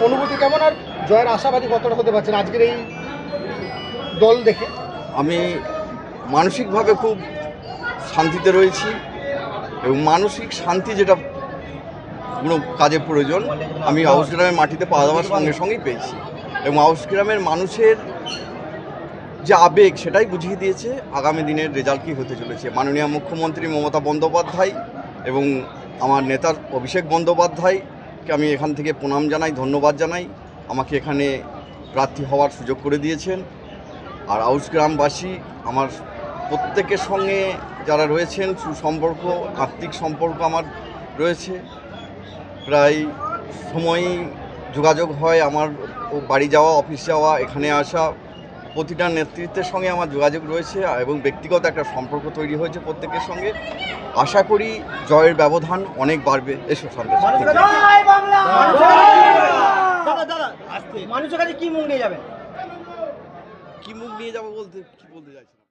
অনুভূতি কেমন আর জয়ের আশাবাদী কতটা হতে পারছেন আজকের এই দল দেখে? আমি মানসিকভাবে খুব শান্তিতে রয়েছি এবং মানসিক শান্তি যেটা কোনো কাজে প্রয়োজন আমি আউশ গ্রামের মাটিতে পা দেওয়ার সঙ্গে সঙ্গেই পেয়েছি এবং আউশ গ্রামের মানুষের যে আবেগ সেটাই বুঝিয়ে দিয়েছে আগামী দিনের রেজাল্ট কী হতে চলেছে। মাননীয় মুখ্যমন্ত্রী মমতা বন্দ্যোপাধ্যায় এবং আমার নেতার অভিষেক বন্দ্যোপাধ্যায়কে আমি এখান থেকে প্রণাম জানাই, ধন্যবাদ জানাই। আমাকে এখানে প্রার্থী হওয়ার সুযোগ করে দিয়েছেন। আর আউশ গ্রামবাসী আমার প্রত্যেকের সঙ্গে যারা রয়েছেন সুসম্পর্ক, আত্মিক সম্পর্ক আমার রয়েছে। প্রায় সময়ই যোগাযোগ হয়, আমার বাড়ি যাওয়া, অফিস যাওয়া, এখানে আসা, প্রতিটা নেতৃত্বের সঙ্গে আমার যোগাযোগ রয়েছে এবং ব্যক্তিগত একটা সম্পর্ক তৈরি হয়েছে প্রত্যেকের সঙ্গে। আশা করি জয়ের ব্যবধান অনেক বাড়বে। এসব সন্দেশ মানুষের কাছে কি মুখ নিয়ে যাবেন? কি মুখ নিয়ে যাবো বলতে কি বলতে চাইছি।